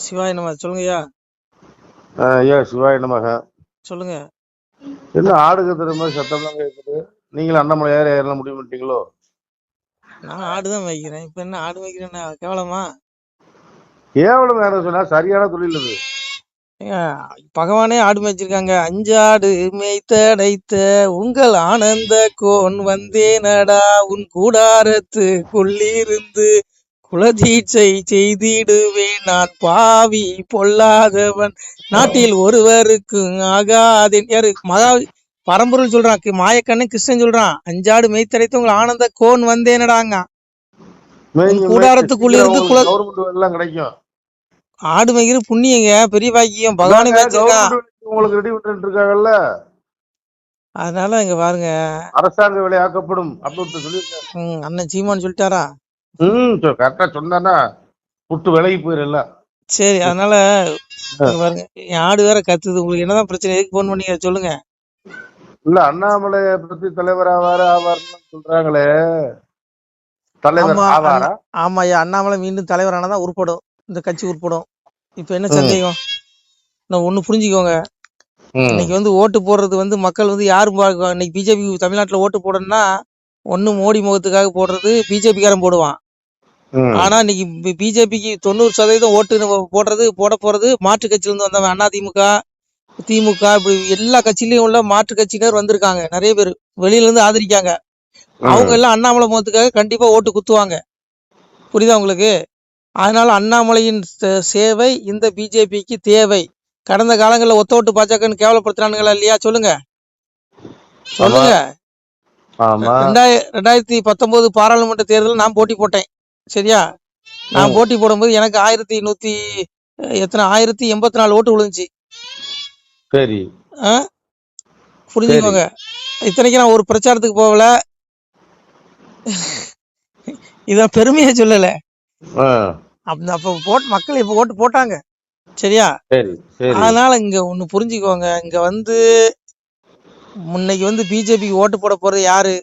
சிவாய நம்ம சொல்லுங்கய்யா. ஐயா சிவாய நமக. சொல்லுங்க. என்ன ஆடு கத்துற மாதிரி சத்தம்லாம் கேட்குது? நீங்களும் அண்ணாமலை ஏறலாம் முடிவு பண்ணிட்டீங்களோ? நான் ஆடுதான் வைக்கிறேன். இப்ப என்ன ஆடு வைக்கிறேன்னா கேவலமா? கேவலம் வேற சொன்னா சரியான தொழில் இது. ஏங்க, பகவானே ஆடு மேய்ச்சிருக்காங்க. 5 ஆடு மேய்த்தடைத்த உங்கள் ஆனந்த கோன் வந்தேனடா உன் கூடாரத்துக்குள்ளிருந்து குலதீட்சை செய்திடுவேன் நான் பாவி பொல்லாதவன் நாட்டில் ஒருவருக்கும் ஆகாதேன். யாரு பரம்பொருள் சொல்றான், மாயக்கண்ணன் கிருஷ்ணன் சொல்றான். 5 ஆடு மேய்த்தடைத்து உங்கள் ஆனந்த கோன் வந்தேனடாங்க. கூடாரத்துக்குள்ள இருந்து கிடைக்கும். ஆடு மேய்க்கிற புண்ணியங்க, பெரிய பாக்கியம். பகவானே மேய்ச்சிருக்கான். உங்களுக்கு ரெடி பண்ணிட்டு இருக்காங்கல்ல, அதனால இங்க பாருங்க, அரசாங்க வேலை ஆக்கப்படும் அப்படின்னு சொல்லியிருக்காங்க. அண்ணன் சீமான் சொல்லிட்டாரா? கரெக்டா சொன்னா புட்டு விலகி போயிடல. சரி, அதனால பாருங்க, என் ஆடு வேற கத்துது. உங்களுக்கு என்னதான் பிரச்சனை? எதுக்கு போன் பண்ணீங்க சொல்லுங்க. இல்ல, அண்ணாமலைய பத்தி தலைவர் ஆவாருன்னு சொல்றாங்களே, தலைவர் ஆவாரா? ஆமா ஐயா, அண்ணாமலை மீண்டும் தலைவர் ஆனாதான் உருப்படும், இந்த கட்சி உருப்படும். இப்ப என்ன சந்தேகம்? நான் ஒண்ணு புரிஞ்சுக்கோங்க. இன்னைக்கு ஓட்டு போடுறது மக்கள் யாரும் இன்னைக்கு பிஜேபி தமிழ்நாட்டுல ஓட்டு போடணும்னா ஒண்ணு மோடி முகத்துக்காக போடுறது, பிஜேபி காரன் போடுவான். ஆனா இன்னைக்கு பிஜேபிக்கு 90% ஓட்டு போட போறது மாற்று கட்சியில இருந்து வந்தவன். அதிமுக, திமுக, இப்படி எல்லா கட்சியிலயும் உள்ள மாற்று கட்சியினர் வந்திருக்காங்க. நிறைய பேர் வெளியில இருந்து ஆதரிக்காங்க. அவங்க எல்லாம் அண்ணாமலை முகத்துக்காக கண்டிப்பா ஓட்டு குத்துவாங்க. புரியுதா உங்களுக்கு? அதனால அண்ணாமலையின் சேவை இந்த பிஜேபிக்கு தேவை. கடந்த காலங்களில் ஒத்த ஓட்டு பாஜகன்னு கேவலப்படுத்துறானுங்களா இல்லையா? சொல்லுங்க சொல்லுங்க. 2019 பாராளுமன்ற தேர்தலில் நான் போட்டி போட்டேன். சரியா? நான் போட்டி போடும்போது எனக்கு 1184 ஓட்டு விழுந்துச்சு. சரி, புரிஞ்சுக்கோங்க. இத்தனைக்கு நான் ஒரு பிரச்சாரத்துக்கு போகல. இத பெருமையா சொல்லல. அப்ப மக்கள் இப்ப ஓட்டு போட்டாங்க. சரியா? அதனால இங்க ஒண்ணு புரிஞ்சுக்கோங்க. இங்க முன்னைக்கு பிஜேபிக்கு ஓட்டு போட போறது யாரு?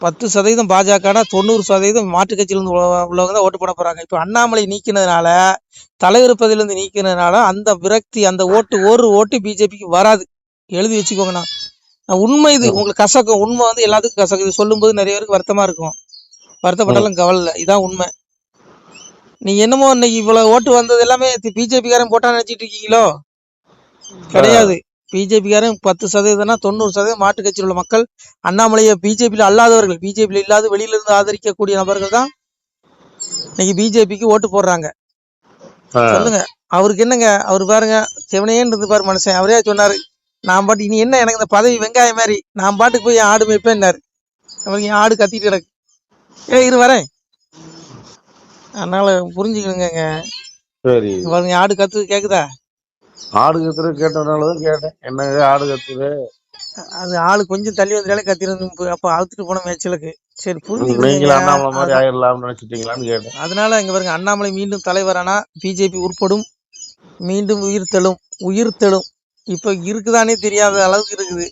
10% பாஜக, 90% மாற்று கட்சியில இருந்து உள்ளவங்க தான் ஓட்டு போட போறாங்க. இப்ப அண்ணாமலை நீக்கினதுனால, தலைவர் பதவியிலிருந்து நீக்கினதுனால அந்த விரக்தி, அந்த ஒரு ஓட்டு பிஜேபிக்கு வராது. எழுதி வச்சுக்கோங்கண்ணா. உண்மை இது. உங்களுக்கு கசக்கும். உண்மை எல்லாத்துக்கும் கசக்குது. சொல்லும் போது நிறைய பேருக்கு வருத்தமா இருக்கும். வருத்தப்பட்டாலும் கவலை. இதான் உண்மை. நீங்க என்னமோ இன்னைக்கு இவ்வளவு ஓட்டு வந்தது எல்லாமே பிஜேபி காரன் போட்டா நினைச்சிட்டு இருக்கீங்களோ? கிடையாது. பிஜேபி காரன் 10%, 90% மாற்று கட்சியில் உள்ள மக்கள், அண்ணாமலையை பிஜேபியில அல்லாதவர்கள், பிஜேபியில இல்லாத வெளியில இருந்து ஆதரிக்கக்கூடிய நபர்கள் தான் இன்னைக்கு பிஜேபிக்கு ஓட்டு போடுறாங்க. சொல்லுங்க, அவருக்கு என்னங்க? அவரு பாருங்க, செவனேன்னு இருந்து பாரு மனுஷன். அவரே சொன்னாரு, நான் பாட்டு இனி என்ன எனக்கு இந்த பதவி வெங்காயம் மாதிரி, நான் பாட்டுக்கு போய் என் ஆடு மேய்ப்பேன்னாரு. அவருக்கு என் ஆடு கத்திட்டு கிடக்கு. இரு வரேன். அதனால புரிஞ்சுக்கணுங்க. சரி, பாருங்க, ஆடு கத்து கேக்குதா? ஆடு கத்துறது கேட்டதுனாலதான் கேட்டேன். என்னங்க ஆடு கத்துது? அது ஆளு கொஞ்சம் தள்ளி வந்தாலே கத்திருந்து. அப்ப அழுத்துட்டு போன மேய்ச்சலுக்கு. சரி, புரிஞ்சுக்கணுங்க. அதனால இங்க பாருங்க, அண்ணாமலை மீண்டும் தலைவரானா பிஜேபி உட்படும், மீண்டும் உயிர்த்தெழும். இப்ப இருக்குதானே தெரியாத அளவுக்கு இருக்குது.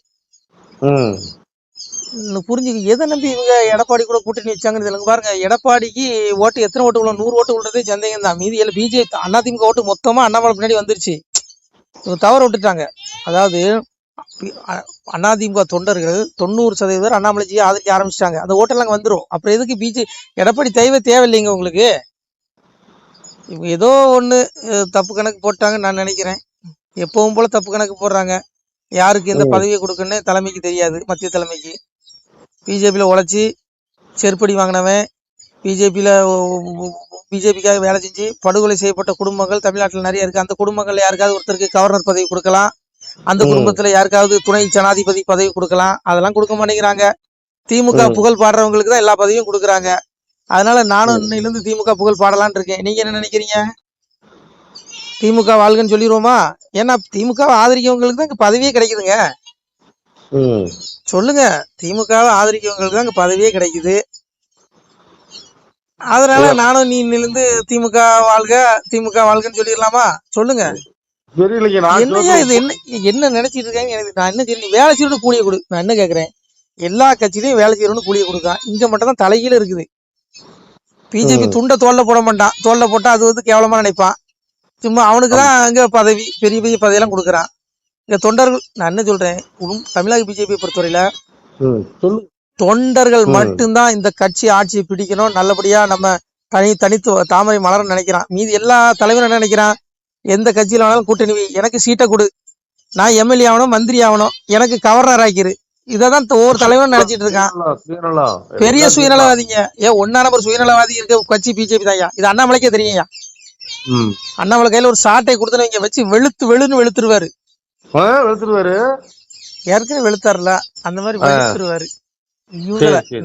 புரிஞ்சுக்க. எதை நம்பி இவங்க எடப்பாடி கூட கூட்டணி வச்சாங்கன்னு பாருங்க. எடப்பாடிக்கு ஓட்டு எத்தனை ஓட்டு விழும்? 100 ஓட்டு விழுறதே சந்தேகம் தான். மீதி பிஜேபி அதிமுக ஓட்டு மொத்தமா அண்ணாமலை பின்னாடி வந்துருச்சு. இவங்க தவற விட்டுட்டாங்க. அதாவது அதிமுக தொண்டர்கள் 90% அண்ணாமலைஜியை ஆதரிக்க ஆரம்பிச்சிட்டாங்க. அந்த ஓட்டெல்லாம் வந்துடும். அப்புறம் எதுக்கு எடப்பாடி தேவையில்லைங்க உங்களுக்கு? இவங்க ஏதோ ஒண்ணு தப்பு கணக்கு போட்டாங்கன்னு நான் நினைக்கிறேன். எப்பவும் போல தப்பு கணக்கு போடுறாங்க. யாருக்கு எந்த பதவியை கொடுக்குன்னு தலைமைக்கு தெரியாது. மத்திய தலைமைக்கு பிஜேபியில உழைச்சி செருப்படி வாங்கினவன், பிஜேபிக்காக வேலை செஞ்சு படுகொலை செய்யப்பட்ட குடும்பங்கள் தமிழ்நாட்டில் நிறைய இருக்கு. அந்த குடும்பங்கள் யாருக்காவது ஒருத்தருக்கு கவர்னர் பதவி கொடுக்கலாம். அந்த குடும்பத்துல யாருக்காவது துணை ஜனாதிபதி பதவி கொடுக்கலாம். அதெல்லாம் கொடுக்க மாட்டேங்கிறாங்க. திமுக புகழ் பாடுறவங்களுக்கு தான் எல்லா பதவியும் கொடுக்குறாங்க. அதனால நானும் இன்னையிலிருந்து திமுக புகழ் பாடலான் இருக்கேன். நீங்க என்ன நினைக்கிறீங்க? திமுக வாழ்கன்னு சொல்லிடுவோமா? ஏன்னா திமுக ஆதரிக்கவங்களுக்கு தான் இங்க பதவியே கிடைக்குதுங்க. சொல்லுங்க, திமுகவை ஆதரிக்கவங்களுக்கு தான் இங்க பதவியே கிடைக்குது. அதனால நானும் நீ திமுக வாழ்கன்னு சொல்லிடலாமா? சொல்லுங்க. என்னையா இது? என்ன நினைச்சிட்டு இருக்காங்க எனக்கு? நான் என்ன சரி, வேலை செய்யணும் கூலியை கொடு. நான் என்ன கேக்குறேன்? எல்லா கட்சியிலையும் வேலை செய்யணும்னு கூலியை கொடுக்கான். இங்க மட்டும் தான் தலைகீழ இருக்குது. பிஜேபி துண்டை தோல்ல போட மாட்டான். தோல்ல போட்டா அது கேவலமா நினைப்பான். சும்மா அவனுக்கு தான் அங்க பதவி, பெரிய பெரிய பதவியெல்லாம் கொடுக்குறான். இங்க தொண்டர்கள், நான் என்ன சொல்றேன், தமிழக பிஜேபி பொறுத்தவரையில சொல்லு. தொண்டர்கள் மட்டும்தான் இந்த கட்சி ஆட்சியை பிடிக்கணும், நல்லபடியா நம்ம தனித்து தாமரை மலர்னு நினைக்கிறான். மீதி எல்லா தலைவரும் என்ன நினைக்கிறான், எந்த கட்சியில வேணாலும் கூட்டணி வை, எனக்கு சீட்டை கொடு, நான் எம்எல்ஏ ஆகணும், மந்திரி ஆகணும், எனக்கு கவர்னர் ஆக்கிரு. இதான் ஒவ்வொரு தலைவரும் நினைச்சிட்டு இருக்கான். பெரிய சுயநலவாதிங்க. ஒன்னா நம்பர் சுயநலவாதி இருக்க கட்சி பிஜேபி தான். இது அண்ணாமலைக்கே தெரியும்யா. அண்ணாமலை கையில ஒரு சாட்டை கொடுத்து வச்சு வெளுன்னு வெளுத்துருவாரு. ஏற்கனவே வெளுத்தாருல, அந்த மாதிரி வெளுத்துருவாரு.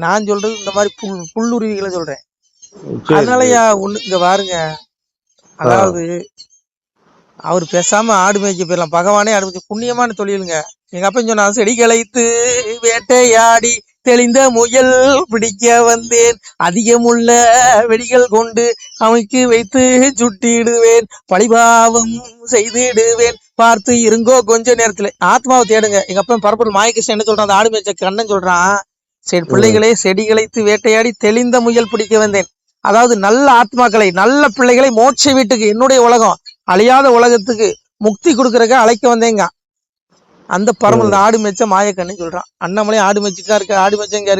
நான் சொல்றது இந்த மாதிரி புல்லுருவிகளை சொல்றேன். அதனாலயா ஒண்ணு இங்க பாருங்க, அதாவது அவர் பேசாம ஆடு மேய்க்க போயிடலாம். பகவானே ஆடு மேய்க்க புண்ணியமான தொழிலுங்க. எங்க அப்பா சொன்னா, செடி களைத்து வேட்டையாடி தெளிந்த முயல் பிடிக்க வந்தேன், அதிகமுள்ள வெடிகள் கொண்டு அவனுக்கு வைத்து சுட்டிடுவேன், பழிபாவம் செய்திடுவேன், பார்த்து இருங்கோ கொஞ்ச நேரத்துல. ஆத்மாவை தேடுங்க. எங்க அப்பா பரப்பூர் மாயகிருஷ்ணன் என்ன சொல்றான், அந்த ஆடு மேய்ச்ச கண்ணன் சொல்றான், சரி பிள்ளைகளே செடி களைத்து வேட்டையாடி தெளிந்த முயல் பிடிக்க வந்தேன். அதாவது நல்ல ஆத்மாக்களை, நல்ல பிள்ளைகளை மோட்ச வீட்டுக்கு, என்னுடைய உலகம் அழியாத உலகத்துக்கு முக்தி கொடுக்கறக்க அழைக்க வந்தேங்க. அந்த பரம்பரை ஆடு மேய்ச்ச மாயக்கண்ணு சொல்றான். அண்ணாமலை ஆடு மேய்ச்சிட்டா இருக்க, ஆடு மேய்ச்சங்க.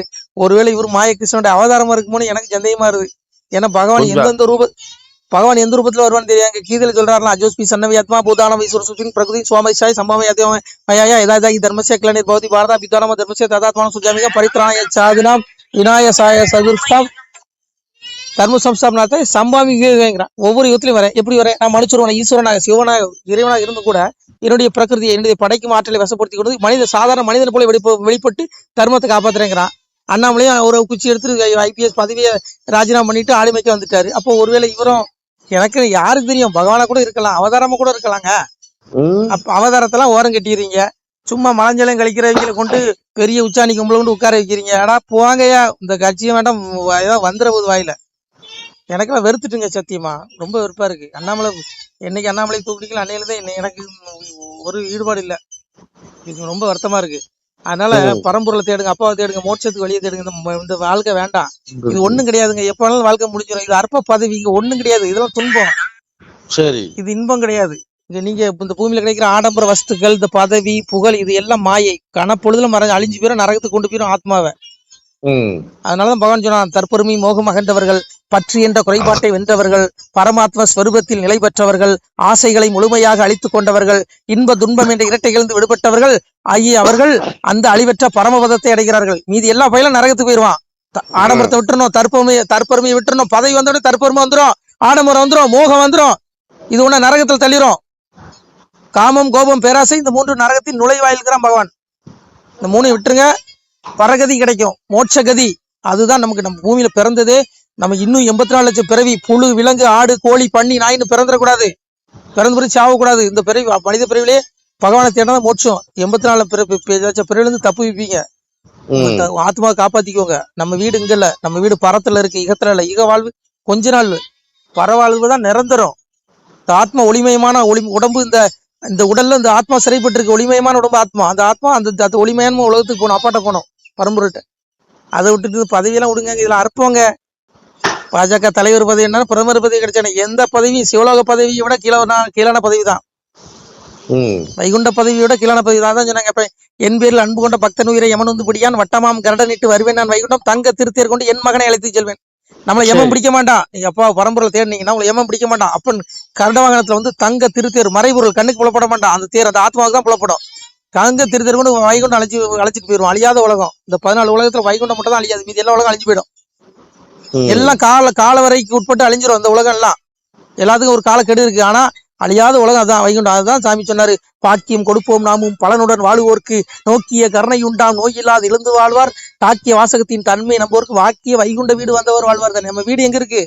ஒருவேளை இவர் மாயகிருஷ்ணனுடைய அவதாரமா இருக்குமோன்னு எனக்கு சந்தேகமா இருக்குது. ஏன்னா பகவான் எந்த ரூபத்துல வருவான்னு தெரியாங்க. கீதையில சொல்றாருலாம், அஜோஸ்பி சன்னவி ஆத்மா பூதான வைஸ்வர சுத்தின் பிரகிருதி சுவாமிஷாய் சம்பவயா எதாதாகி தர்மஸ்ய கிளனிர் பவதி பாரதா பித்வானாம தர்மஸ்ய ததாத்மான சுஜாமிக பரித்ராணய சாதினாம் விநாய சாய சதுர்ஸ்தாம் தர்ம சம்ஸ்தாபனாத்தை சம்பாவிங்கிறான். ஒவ்வொரு யுகத்திலையும் வரேன். எப்படி வரேன், நான் மனுஷருவன ஈஸ்வரனாக சிவனாக இறைவனாக இருந்து கூட என்னுடைய பிரகிருதியை, என்னுடைய படைக்கும் ஆற்றலை வசப்படுத்தி கொடுத்து சாதாரண மனிதன் போல வெளிப்பட்டு தர்மத்தை காப்பாத்துறேங்கிறான். அண்ணாமலையும் ஒரு குச்சி எடுத்து ஐபிஎஸ் பதவியை ராஜினாமா பண்ணிட்டு ஆளுமைக்கு வந்துட்டாரு. அப்போ ஒருவேளை இவரும், எனக்கு யாருக்கு தெரியும், பகவானா கூட இருக்கலாம், அவதாரமா கூட இருக்கலாங்க. அப்ப அவதாரத்தெல்லாம் ஓரம் கட்டிடுறீங்க. சும்மா மலஞ்சலம் கழிக்கிறவங்களை கொண்டு பெரிய உச்சாணி கும்பல கொண்டு உட்கார வைக்கிறீங்க. ஆனா போவாங்கயா, இந்த கட்சியை வேண்டாம், ஏதாவது வந்துட போது வாயில. எனக்கெல்லாம் வெறுத்துட்டுங்க, சத்தியமா ரொம்ப வெறுப்பா இருக்கு. அண்ணாமலை என்னைக்கு அண்ணாமலை தூக்கிக்கல அன்னையிலதான் எனக்கு ஒரு ஈடுபாடு இல்லை. இது ரொம்ப வருத்தமா இருக்கு. அதனால பரம்பொருளை தேடுங்க, அப்பாவை தேடுங்க, மோட்சத்துக்கு வெளியே தேடுங்க. இந்த வாழ்க்கை வேண்டாம், இது ஒண்ணும் கிடையாதுங்க. எப்ப வேணாலும் வாழ்க்கை முடிஞ்சிடும். இது அற்ப பதவி, இங்க ஒண்ணும் கிடையாது. இதெல்லாம் துன்பம், சரி, இது இன்பம் கிடையாது. இங்க நீங்க இந்த பூமியில கிடைக்கிற ஆடம்பர வஸ்துக்கள், இந்த பதவி புகழ், இது எல்லாம் மாயை. கனப்பொழுதுல மறைஞ்சு அழிஞ்சு போயிடும், நரகத்துக்கு கொண்டு போயிடும் ஆத்மாவை. அதனாலதான் பகவான் சொன்னான், தற்பெருமை மோகம் அகன்றவர்கள், பற்று என்ற குறைபாட்டை வென்றவர்கள், பரமாத்ம ஸ்வரூபத்தில் நிலை பெற்றவர்கள், ஆசைகளை முழுமையாக அழித்துக் கொண்டவர்கள், இன்ப துன்பம் என்ற இரட்டைகளிலிருந்து விடுபட்டவர்கள் ஆகிய அவர்கள் அந்த அழிவற்ற பரமபதத்தை அடைகிறார்கள். மீதி எல்லா பயிலும் நரகத்துக்கு போயிடுவான். ஆடம்பரத்தை விட்டுறணும், தற்பெருமையை விட்டுறணும், பதவி வந்தோடனே தற்பெருமை வந்துடும், ஆடம்பரம் வந்துடும், மோகம் வந்துடும், இது ஒண்ணு நரகத்தில் தள்ளிரும். காமம் கோபம் பேராசை, இந்த 3 நரகத்தின் நுழைவாயில்கிறான் பகவான். இந்த 3 விட்டுருங்க, பரகதி கிடைக்கும், மோட்சகதி. அதுதான் நமக்கு. நம்ம பூமியில பிறந்ததே நம்ம இன்னும் 84 லட்சம் பிறவி, புழு விலங்கு ஆடு கோழி பன்னி நாயின்னு பிறந்துடக்கூடாது, பிறந்து பிறகு சாவக்கூடாது. இந்த பிறவி மனித பிறவிலே பகவானை தேடினா மோட்சம். 84 லட்சம் பிறவிலிருந்து தப்பு வைப்பீங்க. ஆத்மாவை காப்பாத்திக்கோங்க. நம்ம வீடு இங்க இல்ல, நம்ம வீடு பரத்துல இருக்கு, இகத்துல இல்ல. இக வாழ்வு கொஞ்ச நாள், பரவாழ்வு தான் நிரந்தரம். இந்த ஆத்மா ஒளிமயமான உடம்பு, இந்த உடல்ல இந்த ஆத்மா சிறைப்பட்டு இருக்கு, ஒளிமயமான உடம்பு ஆத்மா. அந்த ஆத்மா அந்த ஒளிமயமான உலகத்துக்கு போகணும், அப்பாட்ட போகணும், பரம்பொருள்கிட்ட. அதை விட்டுட்டு பதவியெல்லாம் விடுங்க. இதுல அற்பவங்க. பாஜக தலைவர் பதவி என்ன, பிரதமர் பதவி கிடைச்சானே, எந்த பதவியும் சிவலோக பதவியை விட கீழான பதவி தான். வைகுண்ட பதவியை விட கீழான பதவி தான் சொன்னாங்க. இப்ப என் பேரில் அன்பு கொண்ட பக்தன் உயிரை எமன் வந்து பிடியான், வட்டமாம் கரடனிட்டு வருவேன் நான் வைகுண்டம், தங்க திருத்தேர் கொண்டு என் மகனை அழைத்து செல்வேன். நம்மளை எமன் பிடிக்க மாட்டான். நீங்க அப்பா பரம்பரை தேடினீங்கன்னா உங்களை எமன் பிடிக்க மாட்டான். அப்பன் கரட வாகனத்துல வந்து தங்க திருத்தேர், மறைபொருள், கண்ணுக்கு புலப்பட மாட்டான். அந்த தேர் அந்த ஆத்மாவுக்கு தான் புலப்படும். தங்க திருத்தேர் கொண்டு வைகுண்டம் அழைச்சிட்டு போயிடும். அழியாத உலகம். இந்த 14 உலகத்துல வைகுண்டம் மட்டும் தான் அழியாது, மீதி எல்லா உலகம் அழிஞ்சு போயிடும். எல்லாம் கால வரைக்கு உட்பட்டு அழிஞ்சிரும். அந்த உலகம் எல்லாம் எல்லாத்துக்கும் ஒரு காலக்கெடு இருக்கு. ஆனா அழியாத உலகம் அதான் வைகுண்டம். அதுதான் சாமி சொன்னாரு, பாக்கியம் கொடுப்போம் நாமும் பலனுடன் வாழ்வோர்க்கு, நோக்கிய கருணை உண்டாம் நோயில்லாது இழந்து வாழ்வார், தாக்கிய வாசகத்தின் தன்மை நம்போருக்கு, வாக்கிய வைகுண்ட வீடு வந்தவர் வாழ்வார் தானே. நம்ம வீடு எங்க இருக்கு,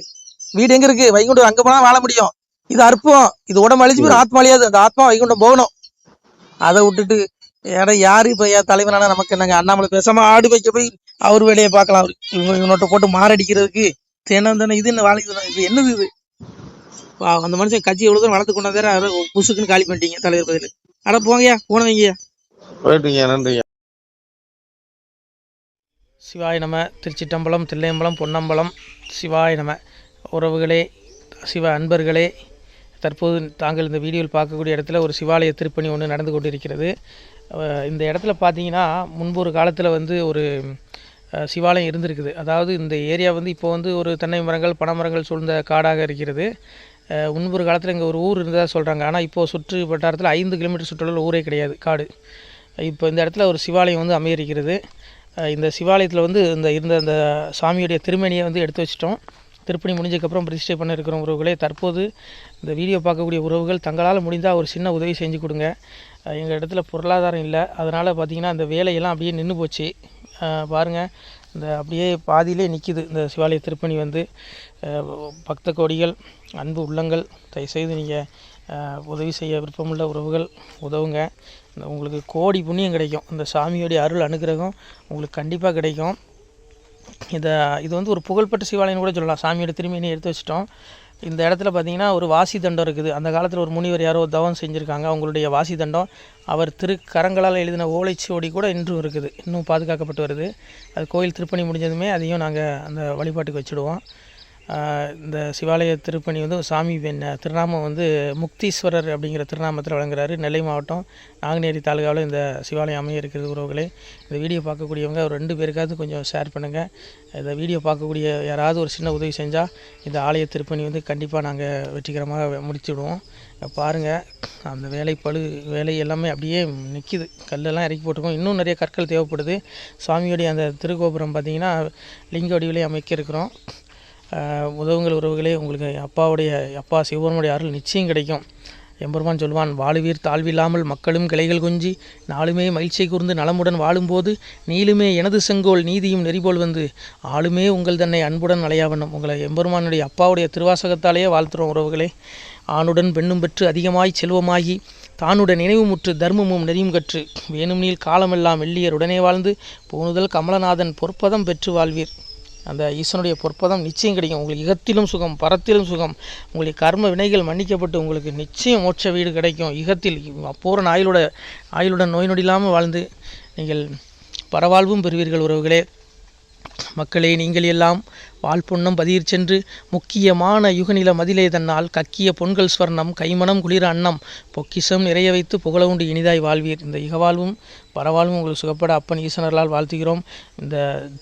வைகுண்டம். அங்க போனா வாழ முடியும். இது அற்பம், இது உடம்பு அழிஞ்சு போயிடும், ஆத்மா அழியாது. அந்த ஆத்மா வைகுண்டம் போகணும். அதை விட்டுட்டு யாரு இப்ப தலைவரான நமக்கு என்னங்க. அண்ணாமலை பேசாம ஆடு வைக்க போய் அவர் வேலையை பார்க்கலாம். அவரு இவனோட்ட போட்டு மாரடிக்கிறதுக்கு தேனந்தானே. இது என்ன வாழ்க்கை, இது என்னது இது? அந்த மனுஷன் கட்சி எவ்வளவு தூரம் வளர்த்து கொண்டாந்து புசுக்குன்னு காலி பண்ணிட்டீங்க தலைவர் பதில். அட போங்கயா, போனவங்கய்யா. நன்றி. சிவாய நம. திருச்சிட்டம்பலம், தில்லையம்பலம், பொன்னம்பலம். சிவாய நம. உறவுகளே, சிவ அன்பர்களே, தற்போது தாங்கள் இந்த வீடியோவில் பார்க்கக்கூடிய இடத்துல ஒரு சிவாலய திருப்பணி ஒன்று நடந்து கொண்டிருக்கிறது. இந்த இடத்துல பார்த்தீங்கன்னா முன்பு ஒரு காலத்தில் வந்து ஒரு சிவாலயம் இருந்திருக்குது. அதாவது இந்த ஏரியா வந்து இப்போ வந்து ஒரு தென்னை மரங்கள் பனை மரங்கள் சூழ்ந்த காடாக இருக்கிறது. முன்பு ஒரு காலத்தில் இங்கே ஒரு ஊர் இருந்ததாக சொல்கிறாங்க. ஆனால் இப்போது சுற்று வட்டாரத்தில் 5 கிலோமீட்டர் சுற்றுலாவில் ஊரே கிடையாது, காடு. இப்போ இந்த இடத்துல ஒரு சிவாலயம் வந்து அமையிருக்கிறது. இந்த சிவாலயத்தில் வந்து இருந்த அந்த சாமியுடைய திருமேனியை வந்து எடுத்து வச்சிட்டோம். திருப்பணி முடிஞ்சதுக்கப்புறம் பிரதிஷ்டை பண்ண இருக்கிற உறவுகளே, தற்போது இந்த வீடியோ பார்க்கக்கூடிய உறவுகள் தங்களால் முடிந்தால் ஒரு சின்ன உதவி செஞ்சு கொடுங்க. எங்கள் இடத்துல பொருளாதாரம் இல்லை, அதனால் பார்த்திங்கன்னா அந்த வேலையெல்லாம் அப்படியே நின்று போச்சு. பாருங்கள், இந்த அப்படியே பாதியிலே நிற்கிது இந்த சிவாலய திருப்பணி வந்து. பக்த கோடிகள், அன்பு உள்ளங்கள், தயவுசெய்து நீங்கள் உதவி செய்ய விருப்பமுள்ள உறவுகள் உதவுங்க. உங்களுக்கு கோடி புண்ணியம் கிடைக்கும். இந்த சாமியோடைய அருள் அனுகிரகம் உங்களுக்கு கண்டிப்பாக கிடைக்கும். இது வந்து ஒரு புகழ்பெற்ற சிவாலயம் கூட சொல்லலாம். சாமியோட திருமேனியை எடுத்து வச்சிட்டோம். இந்த இடத்துல பார்த்திங்கன்னா ஒரு வாசி தண்டம் இருக்குது. அந்த காலத்தில் ஒரு முனிவர் யாரோ தவம் செஞ்சுருக்காங்க. அவங்களுடைய வாசி தண்டம் அவர் திருக்கரங்களால் எழுதின ஓலைச்சுவடி கூட இன்றும் இருக்குது, இன்னும் பாதுகாக்கப்பட்டு வருது. அது கோயில் திருப்பணி முடிஞ்சதுமே அதையும் நாங்கள் அந்த வழிபாட்டுக்கு வச்சுடுவோம். இந்த சிவாலய திருப்பணி வந்து சாமி திருநாமம் வந்து முக்தீஸ்வரர் அப்படிங்கிற திருநாமத்தில் வழங்குறாரு. நெல்லை மாவட்டம் நாங்குநேரி தாலுகாவில் இந்த சிவாலயம் அமைய இருக்கிறது உறவுகளே. இந்த வீடியோ பார்க்கக்கூடியவங்க ஒரு 2 பேருக்காவது கொஞ்சம் ஷேர் பண்ணுங்கள். இந்த வீடியோ பார்க்கக்கூடிய யாராவது ஒரு சின்ன உதவி செஞ்சால் இந்த ஆலய திருப்பணி வந்து கண்டிப்பாக நாங்கள் வெற்றிகரமாக முடிச்சுடுவோம். பாருங்கள், அந்த வேலை எல்லாமே அப்படியே நிற்கிது. கல்லெல்லாம் இறக்கி போட்டிருக்கோம். இன்னும் நிறைய கற்கள் தேவைப்படுது. சுவாமியோடைய அந்த திருக்கோபுரம் பார்த்திங்கன்னா லிங்க வடிவிலே அமைக்க இருக்கிறோம். உதவுங்கள் உறவுகளே. உங்களுக்கு அப்பா சிவபெருமானுடைய அருள் நிச்சயம் கிடைக்கும். எம்பெருமான் சொல்வான், வாழுவீர் தாழ்வில்லாமல் மக்களும் கிளைகள் கொஞ்சி நாளுமே மகிழ்ச்சியை கூர்ந்து நலமுடன் வாழும்போது நீளுமே எனது செங்கோல் நீதியும் நெறிபோல் வந்து ஆளுமே உங்கள் தன்னை அன்புடன் அலையாவண்ணம். உங்களை எம்பெருமானுடைய அப்பாவுடைய திருவாசகத்தாலேயே வாழ்த்துறோம் உறவுகளே. ஆணுடன் பெண்ணும் பெற்று அதிகமாய் செல்வமாகி தானுடன் நினைவுமுற்று தர்மமும் நெறியும் கற்று வேணும் நீள் காலமெல்லாம் வெள்ளியர் உடனே வாழ்ந்து போனுதல் கமலநாதன் பொற்பதம் பெற்று வாழ்வீர். அந்த ஈசனுடைய பொற்பதம் நிச்சயம் கிடைக்கும். உங்களுக்கு இகத்திலும் சுகம், பரத்திலும் சுகம். உங்களுடைய கர்ம வினைகள் மன்னிக்கப்பட்டு உங்களுக்கு நிச்சயம் மோட்ச வீடு கிடைக்கும். இகத்தில் பூரண ஆயுளுடன் நோய் நொடி இல்லாமல் வாழ்ந்து நீங்கள் பரவாழ்வும் பெறுவீர்கள் உறவுகளே. மக்களே, நீங்கள் எல்லாம் வாழ்பொன்னம் பதியிற் சென்று முக்கியமான யுகநில மதிலே தன்னால் கக்கிய பொன்கள் ஸ்வர்ணம் கைமணம் குளிர அன்னம் பொக்கிஷம் நிறைய வைத்து புகழ உண்டு இனிதாய் வாழ்வீர். இந்த இகவாழ்வும் பரவாழ்வும் உங்களுக்கு சுகப்பட அப்பன் ஈசனர்களால் வாழ்த்துகிறோம். இந்த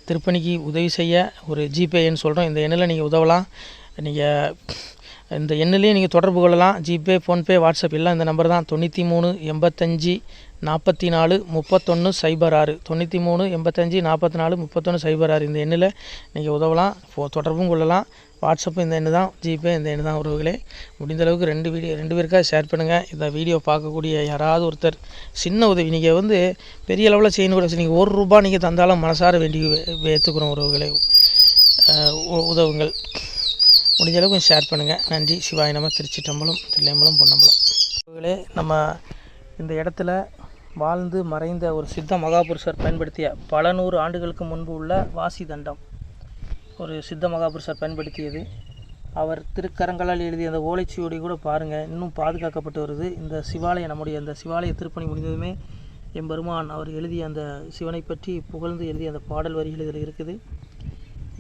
திருப்பணிக்கு உதவி செய்ய ஒரு ஜிபே எண் சொல்கிறோம். இந்த எண்ணில் நீங்கள் உதவலாம். நீங்கள் இந்த எண்ணிலேயே நீங்கள் தொடர்பு கொள்ளலாம். ஜிபே, ஃபோன்பே, வாட்ஸ்அப் எல்லாம் இந்த நம்பர் தான். 93 85 44 31 06 93 85 44 31 06. இந்த எண்ணில் நீங்கள் உதவலாம், தொடர்பும் கொள்ளலாம். வாட்ஸ்அப்பு இந்த எண்ணு தான், ஜிபே இந்த எண்ணு தான் உறவுகளே. முடிந்தளவுக்கு 2 பேருக்காக ஷேர் பண்ணுங்கள். இந்த வீடியோ பார்க்கக்கூடிய யாராவது ஒருத்தர் சின்ன உதவி, நீங்கள் வந்து பெரிய அளவில் செய்யணும் கூட, நீங்கள் ₹1 நீங்கள் தந்தாலும் மனசார வேண்டி ஏற்றுக்கிறோம் உறவுகளே. உதவுங்கள். முடிஞ்ச அளவுக்கு கொஞ்சம் ஷேர் பண்ணுங்கள். நன்றி. சிவாய நம. திருச்சிற்றம்பலம், தில்லையம்பலம், பொன்னம்பலம். உறவுகளே, நம்ம இந்த இடத்துல வாழ்ந்து மறைந்த ஒரு சித்த மகாபுருஷர் பயன்படுத்திய பல 100 ஆண்டுகளுக்கு முன்பு உள்ள வாசி தண்டம் ஒரு சித்த மகாபுருஷர் பயன்படுத்தியது. அவர் திருக்கரங்களால் எழுதிய அந்த ஓலைச்சுவடி கூட பாருங்கள், இன்னும் பாதுகாக்கப்பட்டு வருது. இந்த சிவாலயம், நம்முடைய அந்த சிவாலய திருப்பணி முடிந்ததுமே எம்பெருமான் அவர் எழுதிய அந்த சிவனை பற்றி புகழ்ந்து எழுதிய அந்த பாடல் வரிகள் இதில் இருக்குது.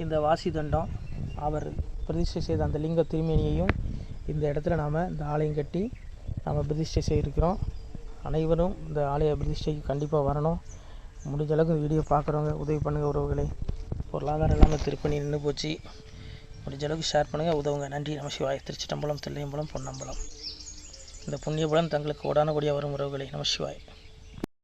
இந்த வாசி தண்டம் அவர் பிரதிஷ்டை செய்த அந்த லிங்க திருமேனியையும் இந்த இடத்துல நாம் இந்த ஆலயம் கட்டி நாம் பிரதிஷ்டை செய்திருக்கிறோம். அனைவரும் இந்த ஆலய பிரதிஷ்டைக்கு கண்டிப்பாக வரணும். முடிஞ்ச அளவுக்கு வீடியோ பார்க்குறவங்க உதவி பண்ணுங்கள் உறவுகளை. பொருளாதாரம் இல்லாமல் திருப்பணி நின்று போச்சு. முடிஞ்ச அளவுக்கு ஷேர் பண்ணுங்கள், உதவுங்க. நன்றி. நம சிவாய. திருச்சிற்றம்பலம், தில்லையம்பலம், பொன்னம்பலம். இந்த புண்ணிய பலன் தங்களுக்கு கோடான கோடியாக வரும் உறவுகளை. நம சிவாய.